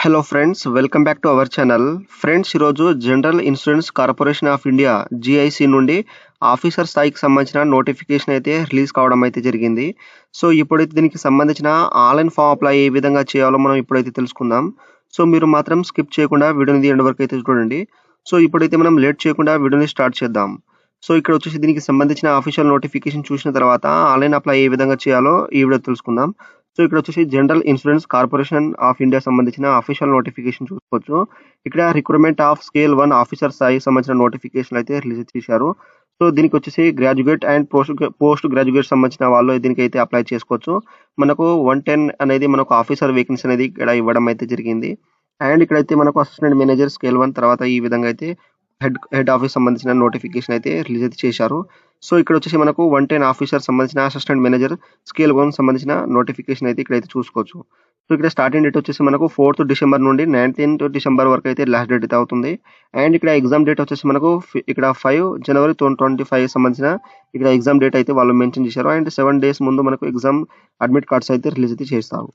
Hello friends, welcome back to our channel. Friends, ఈరోజు general insurance corporation of India GIC నుండి officer స్థాయికి సంబంధించిన notification అయితే release కావడం అయితే జరిగింది. సో ఇప్పుడైతే దీనికి సంబంధించిన ఆన్లైన్ ఫామ్ అప్లై ఏ విధంగా చేయాలో మనం ఇప్పుడైతే తెలుసుకుందాం. సో మీరు మాత్రం స్కిప్ చేయకుండా వీడియోని ఎండ్ వరకు అయితే చూడండి. సో ఇప్పుడైతే మనం లేట్ చేయకుండా వీడియోని స్టార్ట్ చేద్దాం. సో ఇక్కడ వచ్చేసి దీనికి సంబంధించిన ఆఫీషియల్ నోటిఫికేషన్ చూసిన తర్వాత ఆన్లైన్ అప్లై ఏ విధంగా చేయాలో ఈ వీడియో తెలుసుకుందాం. సో ఇక్కడ వచ్చేసి general insurance corporation of India సంబంధించిన అఫీషియల్ నోటిఫికేషన్ చూసుకోవచ్చు. ఇక్కడ రిక్రూట్మెంట్ ఆఫ్ స్కేల్ 1 ఆఫీసర్ స్థాయికి సంబంధించిన నోటిఫికేషన్ అయితే రిలీజ్ చేశారు. సో దీనికి వచ్చేసి గ్రాడ్యుయేట్ అండ్ పోస్ట్ గ్రాడ్యుయేట్ సంబంధించిన వాళ్ళు దీనికైతే అప్లై చేసుకోవచ్చు. మనకు 110 అనేది మనకు ఆఫీసర్ వేకెన్సీ అనేది ఇక్కడ ఇవ్వడం అయితే జరిగింది. అండ్ ఇక్కడైతే మనకు అసిస్టెంట్ మేనేజర్ స్కేల్ 1 తర్వాత ఈ విధంగా అయితే హెడ్ ఆఫీస్ సంబంధించిన నోటిఫికేషన్ అయితే రిలీజ్ అయితే చేశారు. సో ఇక్కడ వచ్చేసి మనకు 110 ఆఫీసర్ సంబంధించిన అసిస్టెంట్ మేనేజర్ స్కేల్ 1 సంబంధించిన నోటిఫికేషన్ అయితే ఇక్కడైతే చూసుకోవచ్చు. సో ఇక్కడ స్టార్టింగ్ డేట్ వచ్చేసి మనకు 4th డిసెంబర్ నుండి 19th డిసెంబర్ వరకు అయితే లాస్ట్ డేట్ అయితే అవుతుంది. అండ్ ఇక్కడ ఎగ్జామ్ డేట్ వచ్చేసి మనకు ఇక్కడ 5 జనవరి 2025 సంబంధించిన ఇక్కడ ఎగ్జామ్ డేట్ అయితే వాళ్ళు మెన్షన్ చేశారు. అండ్ 7 days ముందు మనకు ఎగ్జామ్ అడ్మిట్ కార్డ్స్ అయితే రిలీజ్ అయితే చేస్తారు.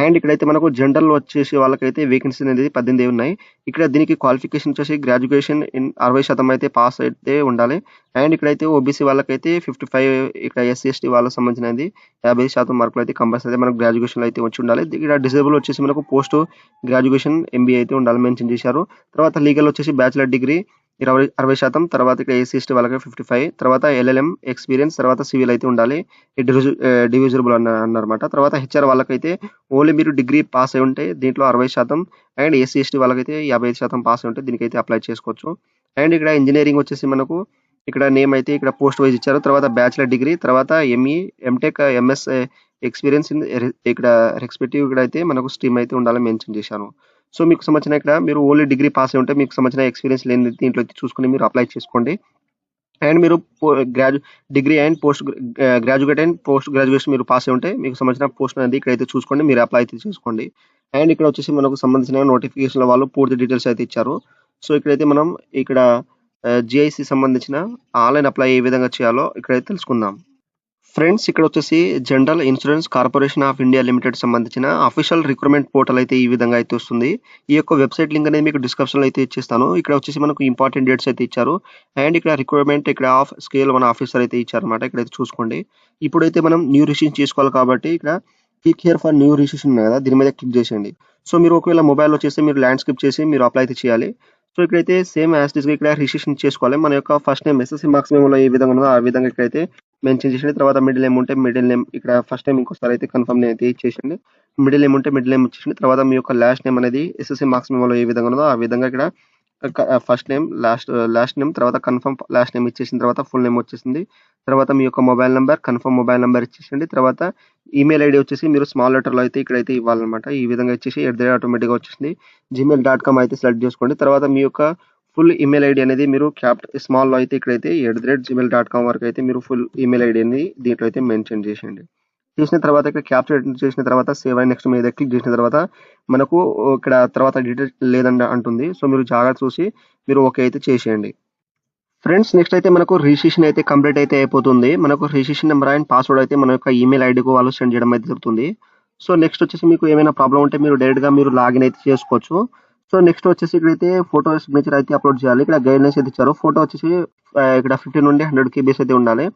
అండ్ ఇక్కడైతే మనకు జనరల్ వచ్చేసి వాళ్ళకైతే వేకెన్సీ అనేది 18 ఉన్నాయి. ఇక్కడ దీనికి క్వాలిఫికేషన్ వచ్చేసి గ్రాడ్యుయేషన్ ఇన్ 60% అయితే పాస్ అయితే ఉండాలి. అండ్ ఇక్కడైతే ఓబీసీ వాళ్ళకైతే 55, ఇక్కడ ఎస్సీ ఎస్టీ వాళ్ళకి సంబంధించినది 50% మార్కులు అయితే కంపల్సరీ మనకు గ్రాడ్యుయేషన్ అయితే వచ్చి ఉండాలి. ఇక్కడ డిసేబుల్ వచ్చేసి మనకు పోస్ట్ గ్రాడ్యుయేషన్ ఎంబీఏ అయితే ఉండాలి మెన్షన్ చేశారు. తర్వాత లీగల్ వచ్చేసి బ్యాచిలర్ డిగ్రీ 60%, తర్వాత ఇక్కడ ఎస్సీ ఎస్టీ వాళ్ళకి 55, తర్వాత ఎల్ఎల్ఎం ఎక్స్పీరియన్స్, తర్వాత సివిల్ అయితే ఉండాలి. డివిజబుల్ అన్నమాట. తర్వాత హెచ్ఆర్ వాళ్ళకైతే ఓన్లీ మీరు డిగ్రీ పాస్ అయి ఉంటే దీంట్లో 60%, అండ్ ఎస్సీ ఎస్టీ వాళ్ళకైతే 55% పాస్ అయి ఉంటే దీనికైతే అప్లై చేసుకోవచ్చు. అండ్ ఇక్కడ ఇంజనీరింగ్ వచ్చేసి మనకు ఇక్కడ నేమ్ అయితే ఇక్కడ పోస్ట్ వైజ్ ఇచ్చారు. తర్వాత బ్యాచిలర్ డిగ్రీ, తర్వాత ఎంఈ, ఎంటెక్, ఎంఎస్ ఎక్స్పీరియన్స్ ఇక్కడ రెస్పెక్టివ్ ఇక్కడ అయితే మనకు స్ట్రీమ్ అయితే ఉండాలని మెన్షన్ చేశాను. సో మీకు సంబంధించిన ఇక్కడ మీరు ఓన్లీ డిగ్రీ పాస్ అయి ఉంటే మీకు సంబంధించిన ఎక్స్పీరియన్స్ లేని దీంట్లో అయితే చూసుకుని మీరు అప్లై చేసుకోండి. అండ్ మీరు degree and graduate and post graduation మీరు పాస్ అయి ఉంటే మీకు సంబంధించిన పోస్ట్ అనేది ఇక్కడైతే చూసుకోండి, మీరు అప్లై అయితే చేసుకోండి. అండ్ ఇక్కడ వచ్చేసి మనకు సంబంధించిన నోటిఫికేషన్ వాళ్ళు పూర్తి డీటెయిల్స్ అయితే ఇచ్చారు. సో ఇక్కడైతే మనం ఇక్కడ జిఐసి సంబంధించిన ఆన్లైన్ అప్లై ఏ విధంగా చేయాలో ఇక్కడైతే తెలుసుకుందాం. ఫ్రెండ్స్, ఇక్కడ వచ్చేసి general insurance corporation of India limited సంబంధించిన అఫీషియల్ రిక్రూట్మెంట్ పోర్టల్ అయితే ఈ విధంగా అయితే వస్తుంది. ఈ యొక్క వెబ్సైట్ లింక్ అనేది మీకు డిస్క్రిప్షన్లో అయితే ఇచ్చేస్తాను. ఇక్కడ వచ్చేసి మనకు ఇంపార్టెంట్ డేట్స్ అయితే ఇచ్చారు. అండ్ ఇక్కడ రిక్రూట్మెంట్ ఇక్కడ స్కేల్ 1 ఆఫీసర్ అయితే ఇచ్చారన్నమాట. ఇక్కడైతే చూసుకోండి. ఇప్పుడైతే మనం న్యూ రిజిస్ట్రేషన్ చేసుకోవాలి కాబట్టి ఇక్కడ click here for new registration ఉంది కదా, దీని మీద క్లిక్ చేసేయండి. సో మీరు ఒకవేళ మొబైల్లో చేస్తే మీరు ల్యాండ్స్కేప్ చేసి మీరు అప్లై అయితే చేయాలి. సో ఇక్కడైతే సేమ్ యాజ్ గా ఇక్కడ రిజిస్ట్రేషన్ చేసుకోవాలి. మన యొక్క ఫస్ట్ నేమ్ ఎస్ఎస్సీ మార్క్స్ మేమోలో ఏ విధంగా ఉన్నదో ఆ విధంగా ఇక్కడైతే మెన్షన్ చేసేయండి. తర్వాత మిడిల్ నేమ్ ఉంటే మిడిల్ నేమ్, ఇక్కడ ఫస్ట్ నేమ్ ఇంకోసారి అయితే కన్ఫర్మ్ నేమ్ అయితే ఇచ్చేసండి. మిడిల్ నేమ్ ఉంటే మిడిల్ నేమ్ ఇచ్చేసండి. తర్వాత మీ యొక్క లాస్ట్ నేమ్ అనేది ఎస్ఎస్సీ మార్క్స్ మేమోలో ఏ విధంగా ఉన్నదో ఆ విధంగా ఇక్కడ ఫస్ట్ నేమ్, లాస్ట్ నేమ్, తర్వాత కన్ఫర్మ్ లాస్ట్ నేమ్ ఇచ్చేసిన తర్వాత ఫుల్ నేమ్ వచ్చేసింది. తర్వాత మీ యొక్క mobile number, confirm mobile number ఇచ్చేసండి. తర్వాత ఈమెయిల్ ఐడి వచ్చేసి మీరు స్మాల్ లెటర్లో అయితే ఇక్కడైతే ఇవ్వాలన్నమాట. ఈ విధంగా ఇచ్చేసి ఆటోమేటిక్గా వచ్చేసింది. gmail.com అయితే సెలెక్ట్ చేసుకోండి. తర్వాత మీ యొక్క ఫుల్ ఈమెయిల్ ఐడి అనేది మీరు స్మాల్లో అయితే ఇక్కడైతే @gmail.com వరకు అయితే మీరు ఫుల్ ఈమెయిల్ ఐడి అనేది దీంట్లో అయితే మెన్షన్ చేసేయండి. చేసిన తర్వాత ఇక్కడ క్యాప్చర్ చేసిన తర్వాత సేవ్ అండ్ నెక్స్ట్ మీద క్లిక్ చేసిన తర్వాత మనకు ఇక్కడ తర్వాత డీటెయిల్ లేదండి అంటుంది. సో మీరు జాగ్రత్త చూసి మీరు ఓకే అయితే చేసేయండి. ఫ్రెండ్స్, నెక్స్ట్ అయితే మనకు రిజిస్ట్రేషన్ అయితే కంప్లీట్ అయితే అయిపోతుంది. మనకు రిజిస్ట్రేషన్ నెంబర్ అండ్ పాస్వర్డ్ అయితే మన యొక్క ఈమెయిల్ ఐడికి వాళ్ళు సెండ్ చేయడం అయితే జరుగుతుంది. సో నెక్స్ట్ వచ్చేసి మీకు ఏమైనా ప్రాబ్లం ఉంటే మీరు డైరెక్ట్గా మీరు లాగిన్ అయితే చేసుకోవచ్చు. సో నెక్స్ట్ వచ్చేసి ఇక్కడైతే ఫోటో సిగ్నేచర్ అయితే అప్లోడ్ చేయాలి. ఇక్కడ గైడ్లైన్స్ అయితే ఇచ్చారు. ఫోటో వచ్చేసి ఇక్కడ 50 నుండి 100 KB అయితే ఉండాలి.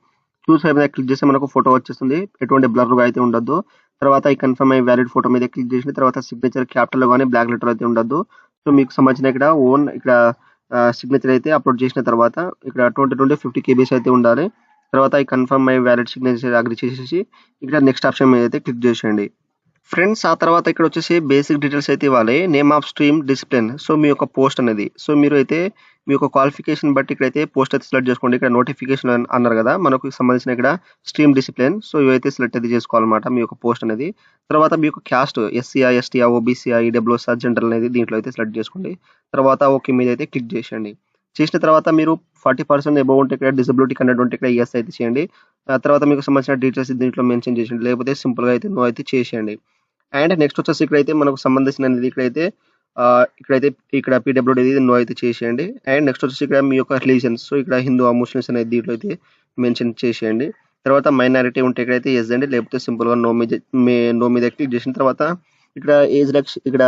చూస్ మీద క్లిక్ చేస్తే మనకు ఫోటో వచ్చేస్తుంది. ఎటువంటి బ్లర్గా అయితే ఉండొద్దు. తర్వాత ఈ కన్ఫర్మ్ అయ్యి వ్యాలిడ్ ఫోటో మీద క్లిక్ చేసిన తర్వాత సిగ్నేచర్ క్యాపిటల్ కానీ బ్లాక్ లెటర్ అయితే ఉండొద్దు. సో మీకు సంబంధించిన ఇక్కడ ఓన్ ఇక్కడ సిగ్నేచర్ అయితే అప్లోడ్ చేసిన తర్వాత ఇక్కడ 20 నుండి 50 KB అయితే ఉండాలి. తర్వాత ఈ కన్ఫర్మ్ అయ్యి వ్యాలిడ్ సిగ్నేచర్ అగ్రి చేసేసి ఇక్కడ నెక్స్ట్ ఆప్షన్ మీద అయితే క్లిక్ చేసేయండి. ఫ్రెండ్స్, ఆ తర్వాత ఇక్కడ వచ్చేసి బేసిక్ డీటెయిల్స్ అయితే ఇవ్వాలి. Name of stream, discipline, so మీ యొక్క పోస్ట్ అనేది. సో మీరు అయితే మీ యొక్క క్వాలిఫికేషన్ బట్టి ఇక్కడైతే పోస్ట్ అయితే సెలెక్ట్ చేసుకోండి. ఇక్కడ నోటిఫికేషన్ అన్నారు కదా, మనకు సంబంధించిన ఇక్కడ స్ట్రీమ్, డిసిప్లిన్, సో ఇవైతే సెలెక్ట్ అయితే చేసుకోవాలన్నమాట మీ యొక్క పోస్ట్ అనేది. తర్వాత మీ యొక్క క్యాస్ట్ ఎస్సీఆ, ఎస్టీఆ, ఓబీసీఆ, ఈడబ్ల్యూఎస్, జనరల్ అనేది దీంట్లో అయితే సెలెక్ట్ చేసుకోండి. తర్వాత ఓకే మీద అయితే క్లిక్ చేసేయండి. చేసిన తర్వాత మీరు 40% అబౌవ్ ఉంటే ఇక్కడ డిసబిలిటీ కన్నట్టు ఉంటే ఇక్కడ ఎస్ అయితే చేయండి. తర్వాత మీకు సంబంధించిన డీటెయిల్స్ దీంట్లో మెన్షన్ చేసేయండి. లేకపోతే సింపుల్గా అయితే నో అయితే చేసేయండి. అండ్ నెక్స్ట్ వచ్చేసి ఇక్కడైతే మనకు సంబంధించిన ఇక్కడైతే ఇక్కడ పీడబ్ల్యూడీ నో అయితే చేసేయండి. అండ్ నెక్స్ట్ వచ్చేసి ఇక్కడ మీ యొక్క రిలీజన్స్, సో ఇక్కడ హిందూ, ముస్లిమ్స్ అనేది దీంట్లో అయితే మెన్షన్ చేసేయండి. తర్వాత మైనారిటీ ఉంటే ఇక్కడైతే ఎస్ అండి, లేకపోతే సింపుల్గా నో మీద క్లిక్ చేసిన తర్వాత ఇక్కడ ఏజ్ ఇక్కడ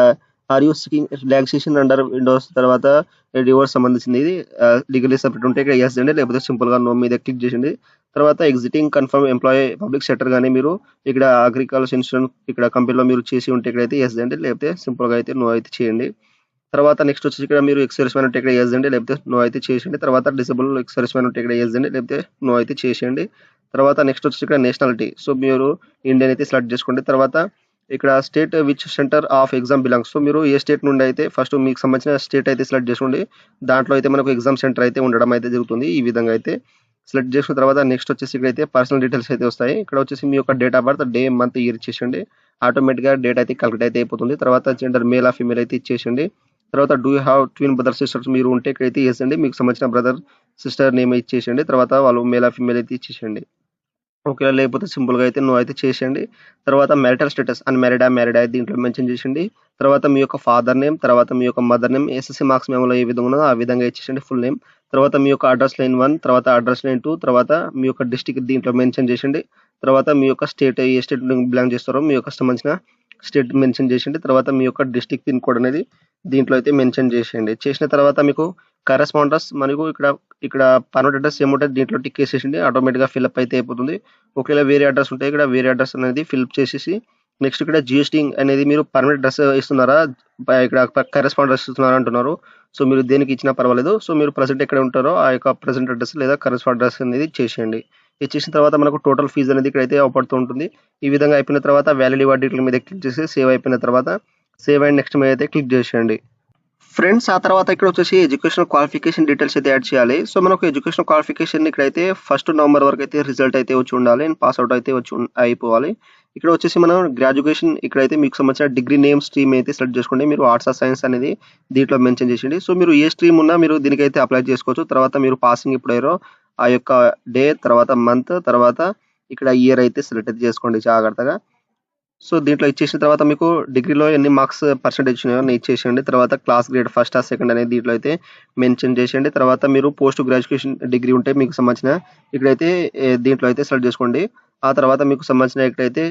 are you seeking relaxation under windows తర్వాత డివోర్స్ సంబంధించింది ఇది లీగలీ సపరేట్ ఉంటే ఇక్కడ ఎస్ అండి, లేకపోతే సింపుల్గా నో మీద క్లిక్ చేయండి. తర్వాత exiting confirm employee public sector కానీ మీరు ఇక్కడ అగ్రికల్చర్ ఇన్సూరెన్స్ ఇక్కడ కంపెనీలో మీరు చేసి ఉంటే ఇక్కడైతే ఎస్ అండి, లేకపోతే సింపుల్గా అయితే నో అయితే చేయండి. తర్వాత నెక్స్ట్ వచ్చేసి ఇక్కడ మీరు ఎక్స్ మ్యాన్ ఉంటే ఇక్కడ ఎస్ అండి, లేకపోతే నో అయితే చేసేయండి. తర్వాత డిసేబుల్ ఎక్స్ మ్యాన్ ఉంటే ఇక్కడ ఎస్ అండి, లేకపోతే నో అయితే చేసేయండి. తర్వాత నెక్స్ట్ వచ్చేసి ఇక్కడ నేషనాలిటీ, సో మీరు ఇండియన్ అయితే సెలెక్ట్ చేసుకోండి. తర్వాత ఇక్కడ state which centre of exam belongs, so మీరు ఏ స్టేట్ నుండి అయితే ఫస్ట్ మీకు సంబంధించిన స్టేట్ అయితే సెలెక్ట్ చేసుకోండి. దాంట్లో అయితే మనకు ఎగ్జామ్ సెంటర్ అయితే ఉండడం అయితే జరుగుతుంది. ఈ విధంగా అయితే సెలెక్ట్ చేసుకున్న తర్వాత నెక్స్ట్ వచ్చేసి ఇక్కడైతే పర్సనల్ డీటెయిల్స్ అయితే వస్తాయి. ఇక్కడ వచ్చేసి మీ యొక్క date of birth, day, month, year ఇచ్చేసండి. ఆటోమేటిక్గా డేట్ అయితే క్యాలిక్యులేట్ అయితే అయిపోతుంది. తర్వాత జెండర్ మేల్ ఆ ఫీమేల్ అయితే ఇచ్చేసండి. తర్వాత do you have twin brother sisters, మీరు ఉంటే ఇక్కడైతే ఇవ్వండి, మీకు సంబంధించిన బ్రదర్ సిస్టర్ నేమ్ ఇచ్చేసండి. తర్వాత వాళ్ళు మేల్ ఆ ఫీమేల్ అయితే ఇచ్చేసండి. ఒకవేళ లేకపోతే సింపుల్గా అయితే నో అయితే చేసేయండి. తర్వాత మ్యారిటల్ స్టేటస్ అన్మ్యారీడా మ్యారీడా దీంట్లో మెన్షన్ చేసేయండి. తర్వాత మీ యొక్క ఫాదర్ నేమ్, తర్వాత మీ యొక్క మదర్ నేమ్, ఎస్ఎస్సీ మార్క్స్ మేమోలో ఏ విధంగా ఉన్నదో ఆ విధంగా ఇచ్చేసండి ఫుల్ నేమ్. తర్వాత మీ యొక్క అడ్రస్ లైన్ 1, తర్వాత అడ్రస్ లైన్ 2, తర్వాత మీ యొక్క డిస్టిక్ దీంట్లో మెన్షన్ చేసేయండి. తర్వాత మీ యొక్క స్టేట్ ఏ స్టేట్ బిలాంగ్ చేస్తారో మీ యొక్క సంబంధించిన స్టేట్ మెన్షన్ చేసేయండి. తర్వాత మీ యొక్క డిస్టిక్ పిన్ కోడ్ అనేది దీంట్లో అయితే మెన్షన్ చేసేయండి. చేసిన తర్వాత మీకు కరెస్పాండర్స్ మనకు ఇక్కడ ఇక్కడ పర్మనెంట్ అడ్రస్ ఏముంటుంది దీంట్లో టిక్ చేసేసింది, ఆటోమేటిక్గా ఫిల్అప్ అయితే అయిపోతుంది. ఒకవేళ వేరే అడ్రస్ ఉంటే ఇక్కడ వేరే అడ్రస్ అనేది ఫిల్అప్ చేసేసి నెక్స్ట్ ఇక్కడ జిఎస్టీ అనేది మీరు పర్మనెంట్ అడ్రస్ ఇస్తున్నారా, ఇక్కడ కరెస్పాండర్స్ ఇస్తున్నారా అంటున్నారు. సో మీరు దేనికి ఇచ్చినా పర్వాలేదు. సో మీరు ప్రజెంట్ ఎక్కడ ఉంటారో ఆ యొక్క ప్రజెంట్ అడ్రస్ లేదా కరెస్పాండ్ అడ్రస్ అనేది చేసేయండి. ఇది చేసిన తర్వాత మనకు టోటల్ ఫీజు అనేది ఇక్కడైతే అవపడుతూ ఉంటుంది. ఈ విధంగా అయిపోయిన తర్వాత వ్యాలిడ్ డీటెయిల్ మీద క్లిక్ చేసి సేవ్ అయిపోయిన తర్వాత సేవ్ అండ్ నెక్స్ట్ మీద అయితే క్లిక్ చేసేయండి. ఫ్రెండ్స్ ఆ తర్వాత ఇక్కడ వచ్చేసి ఎడ్యుకేషన్ క్వాలిఫికేషన్ డీటెయిల్స్ అయితే యాడ్ చేయాలి. సో మనకు ఎడ్యుకేషన్ క్వాలిఫికేషన్ ఇక్కడైతే 1 నవంబర్ వరకు అయితే రిజల్ట్ అయితే వచ్చి ఉండాలి, పాస్ అవుట్ అయితే అయిపోవాలి. ఇక్కడ వచ్చేసి మనం గ్రాడ్యుయేషన్ ఇక్కడైతే మీకు సంబంధించిన డిగ్రీ నేమ్ స్ట్రీమ్ అయితే సెలెక్ట్ చేసుకోండి. మీరు ఆర్ట్స్ ఆర్ సైన్స్ అనేది దీంట్లో మెన్షన్ చేసేయండి. సో మీరు ఏ స్ట్రీమ్ ఉన్నా మీరు దీనికైతే అప్లై చేసుకోవచ్చు. తర్వాత మీరు పాసింగ్ ఎప్పుడయ్యారో ఆ యొక్క డే, తర్వాత మంత్, తర్వాత ఇక్కడ ఇయర్ అయితే సెలెక్ట్ అయితే చేసుకోండి జాగ్రత్తగా. సో దీంట్లో ఇచ్చేసిన తర్వాత మీకు డిగ్రీలో ఎన్ని మార్క్స్ పర్సెంటేజ్ ఉన్నాయో ఇచ్చేసేయండి. తర్వాత క్లాస్ గ్రేడ్ ఫస్ట్ ఆ సెకండ్ అనేది దీంట్లో అయితే మెన్షన్ చేసేయండి. తర్వాత మీరు పోస్ట్ గ్రాడ్యుయేషన్ డిగ్రీ ఉంటే మీకు సంబంధించిన ఇక్కడైతే దీంట్లో అయితే సెలెక్ట్ చేసుకోండి. ఆ తర్వాత మీకు సంబంధించిన ఇక్కడైతే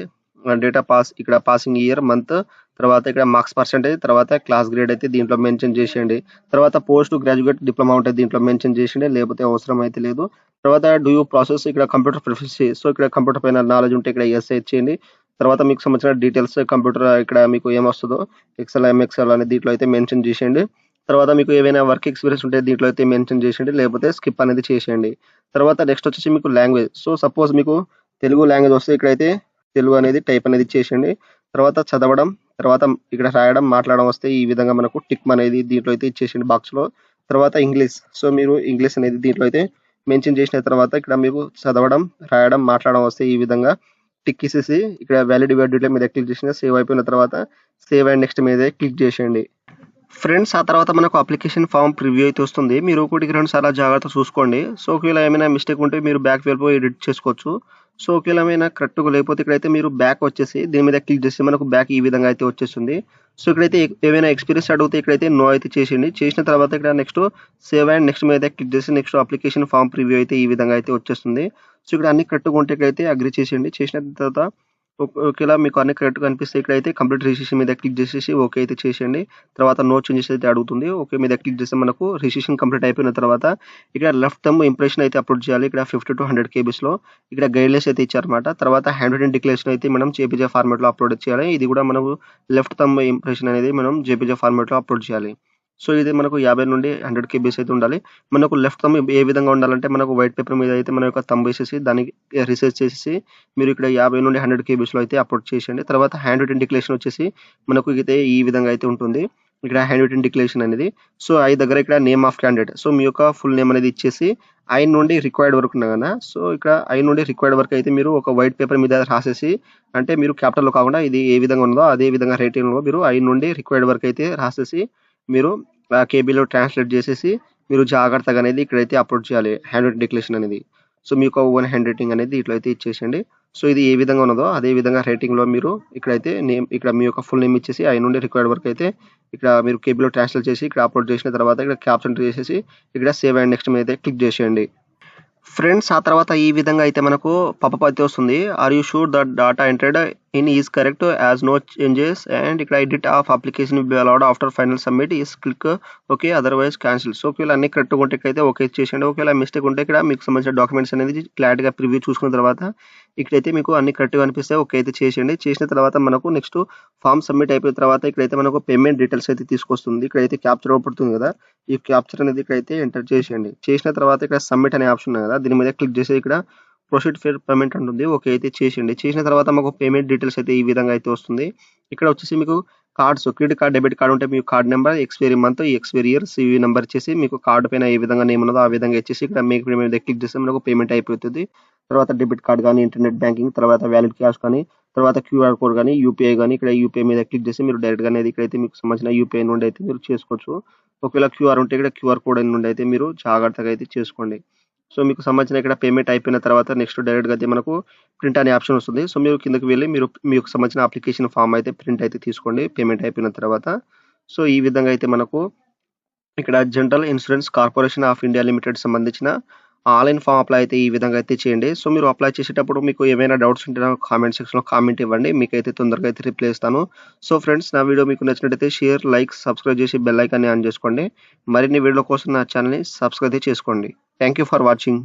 డేటా పాస్, ఇక్కడ పాసింగ్ ఇయర్, మంత్, తర్వాత ఇక్కడ మార్క్స్ పర్సెంటేజ్, తర్వాత క్లాస్ గ్రేడ్ అయితే దీంట్లో మెన్షన్ చేసేయండి. తర్వాత పోస్ట్ గ్రాడ్యుయేట్ డిప్లొమా ఉంటే దీంట్లో మెన్షన్ చేసేయండి, లేకపోతే అవసరం అయితే లేదు. తర్వాత డూ యూ ప్రాసెస్ ఇక్కడ కంప్యూటర్ ప్రొఫెసీ, సో ఇక్కడ కంప్యూటర్ పైన నాలెడ్జ్ ఉంటే ఇక్కడ ఎస్ ఇచ్చేయండి. తర్వాత మీకు సంబంధించిన డీటెయిల్స్ కంప్యూటర్ ఇక్కడ మీకు ఏమొస్తుందో ఎక్సెల్, ఎంఎక్సెల్ అనేది దీంట్లో అయితే మెన్షన్ చేసేయండి. తర్వాత మీకు ఏవైనా వర్క్ ఎక్స్పీరియన్స్ ఉంటే దీంట్లో అయితే మెన్షన్ చేసేయండి, లేకపోతే స్కిప్ అనేది చేసేయండి. తర్వాత నెక్స్ట్ వచ్చేసి మీకు లాంగ్వేజ్, సో సపోజ్ మీకు తెలుగు లాంగ్వేజ్ వస్తే ఇక్కడైతే తెలుగు అనేది టైప్ అనేది చేసేయండి. తర్వాత చదవడం, తర్వాత ఇక్కడ రాయడం, మాట్లాడడం వస్తే ఈ విధంగా మనకు టిక్ అనేది దీంట్లో అయితే ఇచ్చేసేయండి బాక్స్లో. తర్వాత ఇంగ్లీష్, సో మీరు ఇంగ్లీష్ అనేది దీంట్లో అయితే మెన్షన్ చేసిన తర్వాత ఇక్కడ మీకు చదవడం, రాయడం, మాట్లాడడం వస్తే ఈ విధంగా టిక్ ఇచ్చేసి ఇక్కడ వ్యాలిడ్ డీటెయిల్ మీద క్లిక్ చేసిన సేవ్ అయిపోయిన తర్వాత సేవ్ అండ్ నెక్స్ట్ మీద క్లిక్ చేసేయండి. ఫ్రెండ్స్ ఆ తర్వాత మనకు అప్లికేషన్ ఫామ్ ప్రివ్యూ అయితే వస్తుంది. మీరు 1-2 సార్లు జాగ్రత్త చూసుకోండి. సో ఒకవేళ ఏమైనా మిస్టేక్ ఉంటే మీరు బ్యాక్ వెళ్ళిపోయి ఎడిట్ చేసుకోవచ్చు. సో ఒకవేళ ఏమైనా కరెక్ట్గా లేకపోతే ఇక్కడైతే మీరు బ్యాక్ వచ్చేసి దీని మీద క్లిక్ చేసి మనకు బ్యాక్ ఈ విధంగా అయితే వచ్చేస్తుంది. సో ఇక్కడైతే ఏమైనా ఎక్స్పీరియన్స్ అడిగితే ఇక్కడైతే నో అయితే చేసేయండి. చేసిన తర్వాత ఇక్కడ నెక్స్ట్ సేవ్ అండ్ నెక్స్ట్ మీద క్లిక్ చేసి నెక్స్ట్ అప్లికేషన్ ఫామ్ ప్రివ్యూ అయితే ఈ విధంగా అయితే వచ్చేస్తుంది. సో ఇక్కడ అన్ని కరెక్ట్గా ఉంటే ఇక్కడైతే అగ్రి చేసేయండి. చేసిన తర్వాత ఒకవేళ మీకు అన్ని కరెక్ట్గా అనిపిస్తే ఇక్కడైతే కంప్లీట్ రిజిస్ట్రేషన్ మీద క్లిక్ చేసేసి ఓకే అయితే చేసేయండి. తర్వాత నో చేంజెస్ అయితే అడుగుతుంది. ఓకే మీద క్లిక్ చేస్తే మనకు రిజిస్ట్రేషన్ కంప్లీట్ అయిపోయిన తర్వాత ఇక్కడ లెఫ్ట్ థంబ్ ఇంప్రెషన్ అయితే అప్లోడ్ చేయాలి. ఇక్కడ 50 to 100 KBsలో ఇక్కడ గైడ్లైన్స్ అయితే ఇచ్చారన్నమాట. తర్వాత హ్యాండ్ రిటన్ డిక్లరేషన్ అయితే మనం జేపీజే ఫార్మాట్లో అప్లోడ్ చేయాలి. ఇది కూడా మనకు లెఫ్ట్ థంబ్ ఇంప్రెషన్ అనేది మనం జేపీజే ఫార్మాట్లో అప్లోడ్ చేయాలి. సో ఇది మనకు 50 నుండి 100 KBs అయితే ఉండాలి. మనకు లెఫ్ట్ థంబ్ ఏ విధంగా ఉండాలంటే మనకు వైట్ పేపర్ మీద అయితే మన యొక్క థంబ్ వేసేసి దానికి రీసెర్చ్ చేసేసి మీరు ఇక్కడ 50 నుండి 100 KBsలో అయితే అప్లోడ్ చేసేయండి. తర్వాత హ్యాండ్ రిటన్ డిక్లరేషన్ వచ్చేసి మనకు అయితే ఈ విధంగా అయితే ఉంటుంది. ఇక్కడ హ్యాండ్ రిటన్ డిక్లరేషన్ అనేది సో ఐ దగ్గర ఇక్కడ నేమ్ ఆఫ్ క్యాండిడేట్, సో మీ యొక్క ఫుల్ నేమ్ అనేది ఇచ్చేసి ఐ నుండి రిక్వైర్డ్ వరకు ఉన్నా కదా, సో ఇక్కడ ఐ నుండి రిక్వైర్డ్ వరకు అయితే మీరు ఒక వైట్ పేపర్ మీద రాసేసి అంటే మీరు క్యాపిటల్లో కాకుండా ఇది ఏ విధంగా ఉందో అదే విధంగా రైటింగ్లో మీరు ఐ నుండి రిక్వైర్డ్ వరకు అయితే రాసేసి మీరు కేబీలో ట్రాన్స్లేట్ చేసేసి మీరు జాగ్రత్తగా అనేది ఇక్కడైతే అప్లోడ్ చేయాలి హ్యాండ్ రిటన్ డిక్లరేషన్ అనేది. సో మీకు ఓన్ హ్యాండ్ రైటింగ్ అనేది ఇట్లయితే ఇచ్చేసేయండి. సో ఇది ఏ విధంగా ఉన్నదో అదే విధంగా రైటింగ్లో మీరు ఇక్కడైతే నేమ్ ఇక్కడ మీ యొక్క ఫుల్ నేమ్ ఇచ్చేసి ఐ నుండి రిక్వైర్డ్ వరకు అయితే ఇక్కడ మీరు కేబీలో ట్రాన్స్లేట్ చేసి ఇక్కడ అప్లోడ్ చేసిన తర్వాత ఇక్కడ క్యాప్షన్ చేసేసి ఇక్కడ సేవ్ అండ్ నెక్స్ట్ మీద అయితే క్లిక్ చేసేయండి. ఫ్రెండ్స్ ఆ తర్వాత ఈ విధంగా అయితే మనకు పాపప్ అయితే వస్తుంది. Are you sure that data entered in is correct as no changes and ఇక్కడ edit of application will be allowed after final submit is click okay otherwise cancel. So ఒకవేళ అన్ని కరెక్ట్గా ఉంటే అయితే ఓకే చేసేయండి. ఒకవేళ మిస్టేక్ ఉంటే ఇక్కడ మీకు సంబంధించిన డాక్యుమెంట్స్ అనేది క్లారిటీగా ప్రివ్యూ చూసుకున్న తర్వాత ఇక్కడైతే మీకు అన్ని కరెక్ట్గా అనిపిస్తే ఓకే అయితే చేసేయండి. చేసిన తర్వాత మనకు నెక్స్ట్ ఫామ్ సబ్మిట్ అయిపోయిన తర్వాత ఇక్కడైతే మనకు పేమెంట్ డీటెయిల్స్ అయితే తీసుకొస్తుంది. ఇక్కడైతే క్యాప్చర్ అవుపడుతుంది కదా, ఈ క్యాప్చర్ అనేది ఇక్కడైతే ఎంటర్ చేసేయండి. చేసిన తర్వాత ఇక్కడ సబ్మిట్ అనే ఆప్షన్ ఉంది కదా, దీని మీద క్లిక్ చేసి ఇక్కడ ప్రొసీడ్ ఫర్ పేమెంట్ అంటుంది. ఓకే అయితే చేసేయండి. చేసిన తర్వాత మాకు పేమెంట్ డీటెయిల్స్ అయితే ఈ విధంగా అయితే వస్తుంది. ఇక్కడ వచ్చేసి మీకు cards credit card debit card ఉంటే మీకు card number expiry month expiry year CVV number ఇచ్చేసి మీకు కార్డు పైన ఏ విధంగా నేమ్ ఉన్నదో ఆ విధంగా ఇచ్చేసి ఇక్కడ మేక్ పేమెంట్ క్లిక్ చేస్తే మనకు పేమెంట్ అయిపోతుంది. తర్వాత డెబిట్ కార్డ్ కానీ ఇంటర్నెట్ బ్యాంకింగ్ తర్వాత వ్యాలిడ్ క్యాష్ కానీ తర్వాత క్యూఆర్ కోడ్ కానీ యూపీఐ కానీ ఇక్కడ యూపీఐ మీద క్లిక్ చేసి మీరు డైరెక్ట్గా అనేది ఇక్కడైతే మీకు సంబంధించిన యూపీఐ నుండి అయితే మీరు చేసుకోవచ్చు. ఒకవేళ క్యూఆర్ ఉంటే ఇక్కడ క్యూఆర్ కోడ్ నుండి అయితే మీరు జాగ్రత్తగా అయితే చేసుకోండి. సో మీకు సంబంధించిన ఇక్కడ పేమెంట్ అయిపోయిన తర్వాత నెక్స్ట్ డైరెక్ట్గా అయితే మనకు ప్రింట్ అనే ఆప్షన్ వస్తుంది. సో మీరు కిందకి వెళ్ళి మీరు మీకు సంబంధించిన అప్లికేషన్ ఫామ్ అయితే ప్రింట్ అయితే తీసుకోండి పేమెంట్ అయిపోయిన తర్వాత. సో ఈ విధంగా అయితే మనకు ఇక్కడ general insurance corporation of India limited సంబంధించిన ఆన్లైన్ ఫామ్ అప్లై అయితే ఈ విధంగా అయితే చేయండి. సో మీరు అప్లై చేసేటప్పుడు మీకు ఏమైనా డౌట్స్ ఉంటే నాకు కామెంట్ సెక్షన్లో కామెంట్ ఇవ్వండి, మీకైతే తొందరగా అయితే రిప్లై ఇస్తాను. సో ఫ్రెండ్స్ నా వీడియో మీకు నచ్చినట్టయితే షేర్ లైక్ సబ్స్క్రైబ్ చేసి బెల్ ఐకాన్ని ఆన్ చేసుకోండి. మరిన్ని వీడియోల కోసం నా ఛానల్ని సబ్స్క్రైబ్ చేసుకోండి. Thank you for watching.